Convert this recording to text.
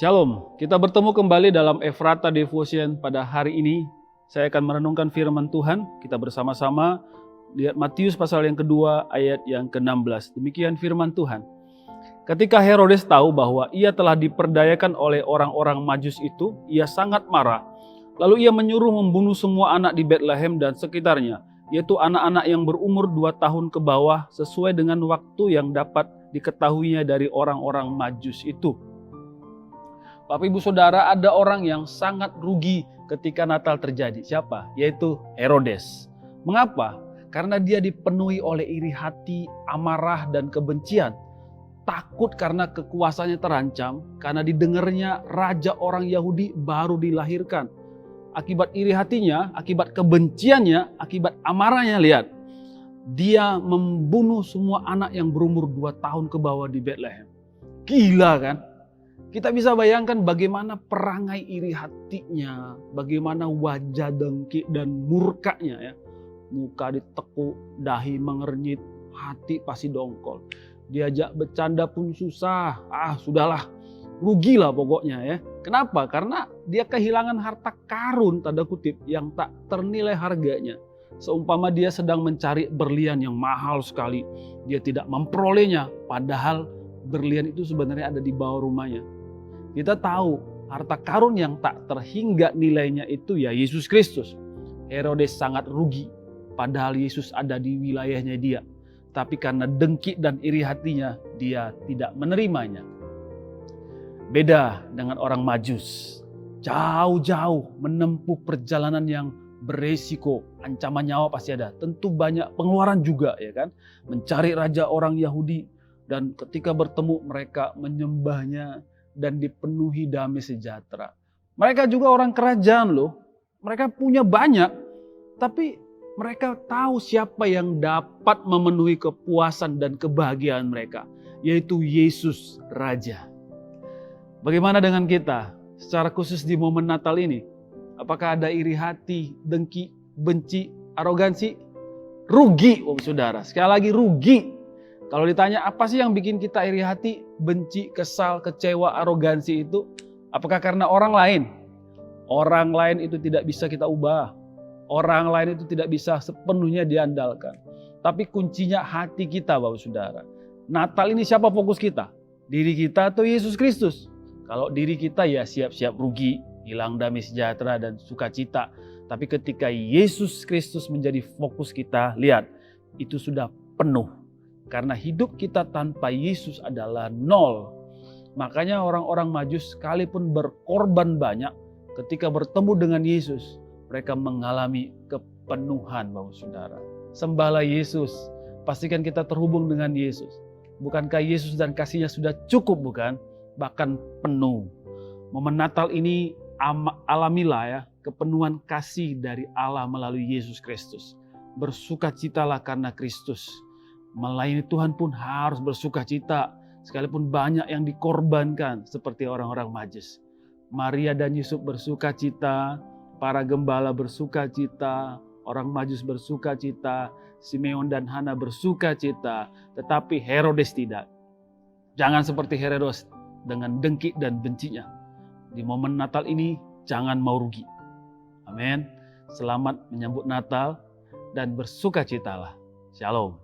Shalom, kita bertemu kembali dalam Ephrata Devotion pada hari ini. Saya akan merenungkan firman Tuhan, kita bersama-sama lihat Matius pasal yang kedua ayat yang ke-16. Demikian firman Tuhan. Ketika Herodes tahu bahwa ia telah diperdayakan oleh orang-orang Majus itu, ia sangat marah. Lalu ia menyuruh membunuh semua anak di Betlehem dan sekitarnya, yaitu anak-anak yang berumur 2 tahun ke bawah sesuai dengan waktu yang dapat diketahuinya dari orang-orang Majus itu. Bapak Ibu Saudara, ada orang yang sangat rugi ketika Natal terjadi. Siapa? Yaitu Herodes. Mengapa? Karena dia dipenuhi oleh iri hati, amarah, dan kebencian. Takut karena kekuasaannya terancam, karena didengarnya raja orang Yahudi baru dilahirkan. Akibat iri hatinya, akibat kebenciannya, akibat amarahnya, lihat. Dia membunuh semua anak yang berumur 2 tahun ke bawah di Betlehem. Gila kan? Kita bisa bayangkan bagaimana perangai iri hatinya, bagaimana wajah dengki dan murkanya ya. Muka ditekuk, dahi mengernyit, hati pasti dongkol. Diajak bercanda pun susah, sudahlah, rugilah pokoknya ya. Kenapa? Karena dia kehilangan harta karun tanda kutip yang tak ternilai harganya. Seumpama dia sedang mencari berlian yang mahal sekali, dia tidak memperolehnya, padahal berlian itu sebenarnya ada di bawah rumahnya. Kita tahu harta karun yang tak terhingga nilainya itu ya Yesus Kristus. Herodes sangat rugi, padahal Yesus ada di wilayahnya dia. Tapi karena dengki dan iri hatinya, dia tidak menerimanya. Beda dengan orang Majus. Jauh-jauh menempuh perjalanan yang beresiko, ancaman nyawa pasti ada. Tentu banyak pengeluaran juga ya kan. Mencari raja orang Yahudi, dan ketika bertemu mereka menyembahnya dan dipenuhi damai sejahtera. Mereka juga orang kerajaan loh. Mereka punya banyak, tapi mereka tahu siapa yang dapat memenuhi kepuasan dan kebahagiaan mereka, yaitu Yesus Raja. Bagaimana dengan kita? Secara khusus di momen Natal ini, apakah ada iri hati, dengki, benci, arogansi? Rugi, saudara. Sekali lagi rugi. Kalau ditanya apa sih yang bikin kita iri hati, benci, kesal, kecewa, arogansi itu? Apakah karena orang lain? Orang lain itu tidak bisa kita ubah. Orang lain itu tidak bisa sepenuhnya diandalkan. Tapi kuncinya hati kita, Bapak Saudara. Natal ini siapa fokus kita? Diri kita atau Yesus Kristus? Kalau diri kita ya siap-siap rugi, hilang damai sejahtera dan sukacita. Tapi ketika Yesus Kristus menjadi fokus kita, lihat, itu sudah penuh. Karena hidup kita tanpa Yesus adalah nol. Makanya orang-orang Majus sekalipun berkorban banyak, ketika bertemu dengan Yesus, mereka mengalami kepenuhan, Bapak Saudara. Sembahlah Yesus, pastikan kita terhubung dengan Yesus. Bukankah Yesus dan kasih-Nya sudah cukup, bukan? Bahkan penuh. Momen Natal ini alamilah ya, kepenuhan kasih dari Allah melalui Yesus Kristus. Bersukacitalah karena Kristus. Melayani Tuhan pun harus bersukacita, sekalipun banyak yang dikorbankan seperti orang-orang Majus. Maria dan Yusuf bersukacita, para gembala bersukacita, orang Majus bersukacita, Simeon dan Hana bersukacita, tetapi Herodes tidak. Jangan seperti Herodes dengan dengki dan bencinya. Di momen Natal ini jangan mau rugi. Amin. Selamat menyambut Natal dan bersukacitalah. Shalom.